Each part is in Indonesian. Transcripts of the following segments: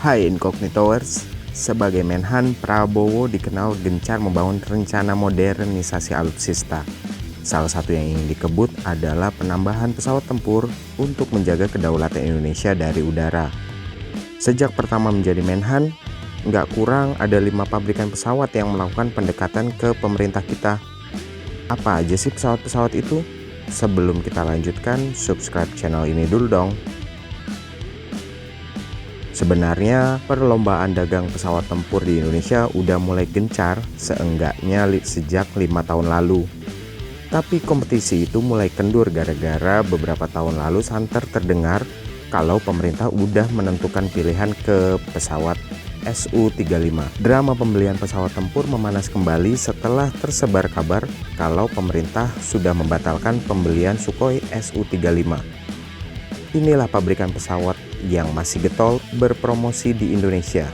Hai Incognitoers, sebagai Menhan, Prabowo dikenal gencar membangun rencana modernisasi alutsista. Salah satu yang ingin dikebut adalah penambahan pesawat tempur untuk menjaga kedaulatan Indonesia dari udara. Sejak pertama menjadi Menhan, nggak kurang ada 5 pabrikan pesawat yang melakukan pendekatan ke pemerintah kita. Apa aja sih pesawat-pesawat itu? Sebelum kita lanjutkan, subscribe channel ini dulu dong. Sebenarnya perlombaan dagang pesawat tempur di Indonesia udah mulai gencar seenggaknya sejak 5 tahun lalu. Tapi kompetisi itu mulai kendur gara-gara beberapa tahun lalu santer terdengar kalau pemerintah udah menentukan pilihan ke pesawat Su-35. Drama pembelian pesawat tempur memanas kembali setelah tersebar kabar kalau pemerintah sudah membatalkan pembelian Sukhoi Su-35. Inilah pabrikan pesawat yang masih getol berpromosi di Indonesia.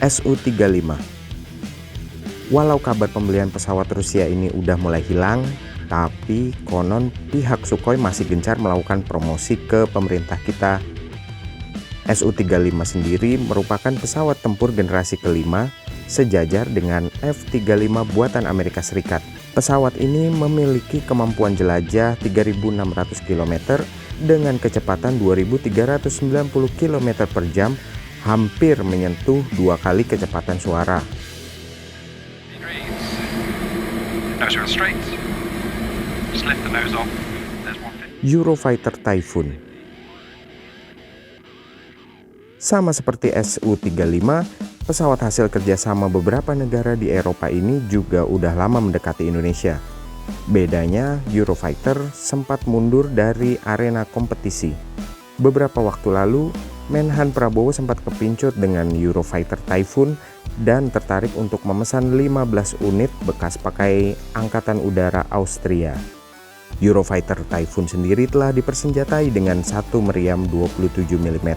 Su-35. Walau kabar pembelian pesawat Rusia ini udah mulai hilang, tapi konon pihak Sukhoi masih gencar melakukan promosi ke pemerintah kita. Su-35 sendiri merupakan pesawat tempur generasi kelima sejajar dengan F-35 buatan Amerika Serikat. Pesawat ini memiliki kemampuan jelajah 3.600 km dengan kecepatan 2.390 km per jam, hampir menyentuh 2 kali kecepatan suara. Eurofighter Typhoon. Sama seperti Su-35, pesawat hasil kerjasama beberapa negara di Eropa ini juga udah lama mendekati Indonesia. Bedanya, Eurofighter sempat mundur dari arena kompetisi. Beberapa waktu lalu, Menhan Prabowo sempat kepincut dengan Eurofighter Typhoon dan tertarik untuk memesan 15 unit bekas pakai Angkatan Udara Austria. Eurofighter Typhoon sendiri telah dipersenjatai dengan 1 meriam 27 mm,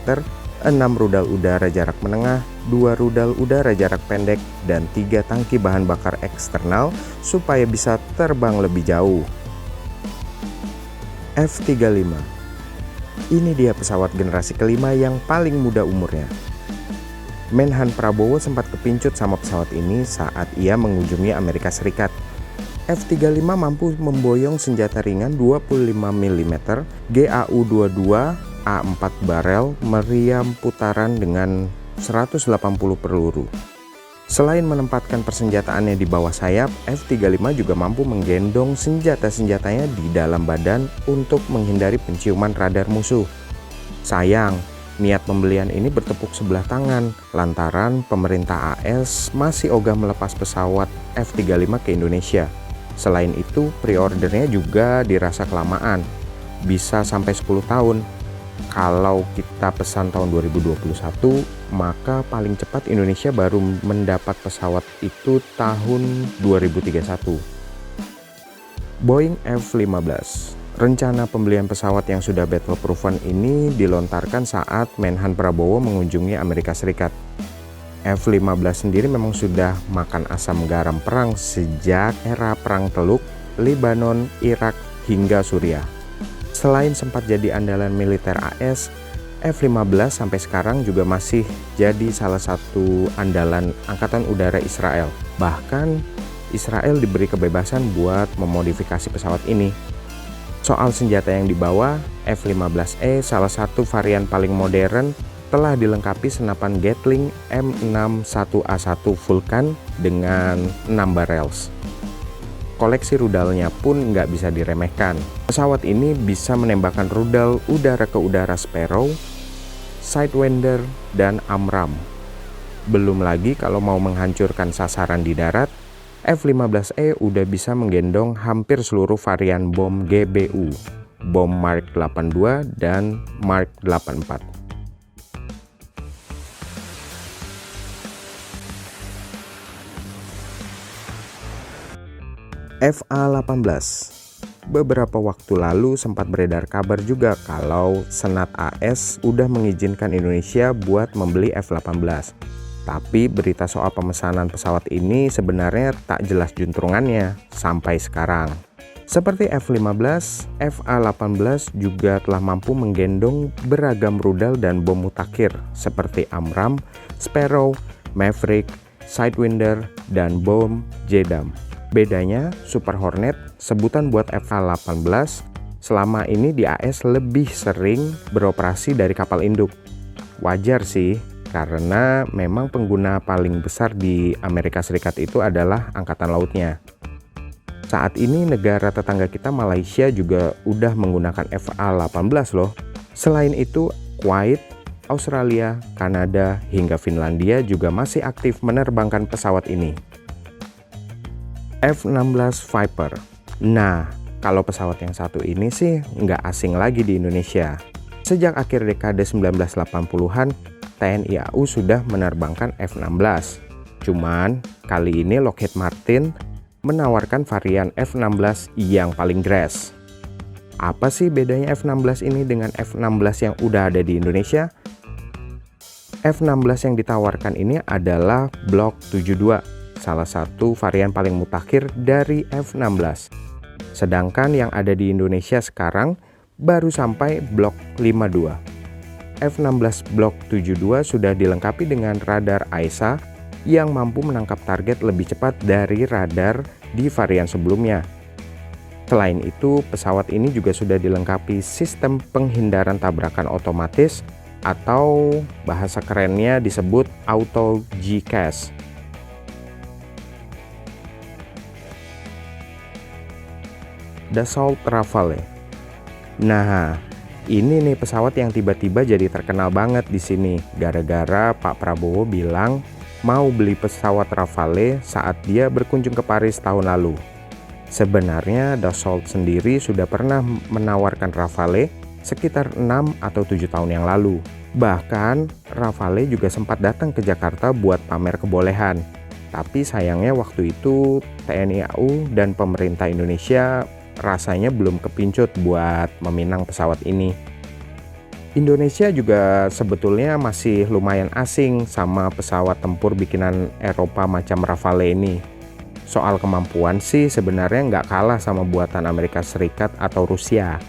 6 rudal udara jarak menengah, 2 rudal udara jarak pendek, dan 3 tangki bahan bakar eksternal supaya bisa terbang lebih jauh. F-35. Ini dia pesawat generasi kelima yang paling muda umurnya. Menhan Prabowo sempat kepincut sama pesawat ini saat ia mengunjungi Amerika Serikat. F-35 mampu memboyong senjata ringan 25 mm, GAU-22, A4 barel, meriam putaran dengan 180 peluru. Selain menempatkan persenjataannya di bawah sayap, F-35 juga mampu menggendong senjata-senjatanya di dalam badan untuk menghindari penciuman radar musuh. Sayang, niat pembelian ini bertepuk sebelah tangan lantaran pemerintah AS masih ogah melepas pesawat F-35 ke Indonesia. Selain itu, pre-ordernya juga dirasa kelamaan, bisa sampai 10 tahun. Kalau kita pesan tahun 2021, maka paling cepat Indonesia baru mendapat pesawat itu tahun 2031. Boeing F-15. Rencana pembelian pesawat yang sudah battle-proven ini dilontarkan saat Menhan Prabowo mengunjungi Amerika Serikat. F-15 sendiri memang sudah makan asam garam perang sejak era Perang Teluk, Lebanon, Irak, hingga Suriah. Selain sempat jadi andalan militer AS, F-15 sampai sekarang juga masih jadi salah satu andalan Angkatan Udara Israel. Bahkan Israel diberi kebebasan buat memodifikasi pesawat ini. Soal senjata yang dibawa, F-15E salah satu varian paling modern telah dilengkapi senapan Gatling M61A1 Vulcan dengan 6 barrels. Koleksi rudalnya pun nggak bisa diremehkan. Pesawat ini bisa menembakkan rudal udara ke udara Sparrow, Sidewinder, dan AMRAAM. Belum lagi kalau mau menghancurkan sasaran di darat, F-15E udah bisa menggendong hampir seluruh varian bom GBU, bom Mark 82 dan Mark 84. FA-18. Beberapa waktu lalu sempat beredar kabar juga kalau Senat AS udah mengizinkan Indonesia buat membeli F-18. Tapi berita soal pemesanan pesawat ini sebenarnya tak jelas juntrungannya sampai sekarang. Seperti F-15, FA-18 juga telah mampu menggendong beragam rudal dan bom mutakhir seperti AMRAAM, Sparrow, Maverick, Sidewinder, dan bom JDAM. Bedanya, Super Hornet, sebutan buat FA-18, selama ini di AS lebih sering beroperasi dari kapal induk. Wajar sih, karena memang pengguna paling besar di Amerika Serikat itu adalah Angkatan Lautnya. Saat ini negara tetangga kita Malaysia juga udah menggunakan FA-18 loh. Selain itu, Kuwait, Australia, Kanada, hingga Finlandia juga masih aktif menerbangkan pesawat ini. F-16 Viper. Nah, kalau pesawat yang satu ini sih nggak asing lagi di Indonesia. Sejak akhir dekade 1980-an, TNI AU sudah menerbangkan F-16. Cuman, kali ini Lockheed Martin menawarkan varian F-16 yang paling grass. Apa sih bedanya F-16 ini dengan F-16 yang udah ada di Indonesia? F-16 yang ditawarkan ini adalah Block 72, salah satu varian paling mutakhir dari F-16. Sedangkan yang ada di Indonesia sekarang baru sampai Block 52. F-16 Block 72 sudah dilengkapi dengan radar AESA yang mampu menangkap target lebih cepat dari radar di varian sebelumnya. Selain itu, pesawat ini juga sudah dilengkapi sistem penghindaran tabrakan otomatis atau bahasa kerennya disebut Auto GCAS. Dassault Rafale. Nah, ini nih pesawat yang tiba-tiba jadi terkenal banget di sini gara-gara Pak Prabowo bilang mau beli pesawat Rafale saat dia berkunjung ke Paris tahun lalu. Sebenarnya Dassault sendiri sudah pernah menawarkan Rafale sekitar 6 atau 7 tahun yang lalu. Bahkan Rafale juga sempat datang ke Jakarta buat pamer kebolehan. Tapi sayangnya waktu itu TNI AU dan pemerintah Indonesia rasanya belum kepincut buat meminang pesawat ini. Indonesia juga sebetulnya masih lumayan asing sama pesawat tempur bikinan Eropa macam Rafale ini. Soal kemampuan sih sebenarnya nggak kalah sama buatan Amerika Serikat atau Rusia.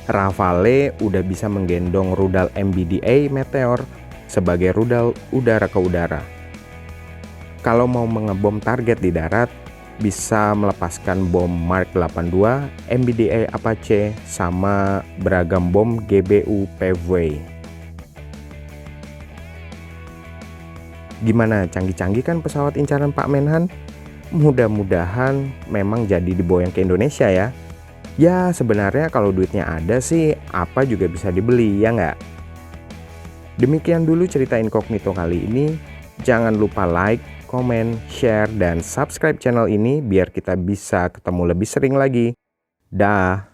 Rafale udah bisa menggendong rudal MBDA Meteor sebagai rudal udara ke udara. Kalau mau mengebom target di darat, bisa melepaskan bom Mark 82, MBDA Apache, sama beragam bom GBU Paveway. Gimana, canggih-canggih kan pesawat incaran Pak Menhan? Mudah-mudahan memang jadi diboyong ke Indonesia ya. Ya sebenarnya kalau duitnya ada sih apa juga bisa dibeli, ya nggak? Demikian dulu cerita incognito kali ini. Jangan lupa like, komen, share, dan subscribe channel ini biar kita bisa ketemu lebih sering lagi. Dah.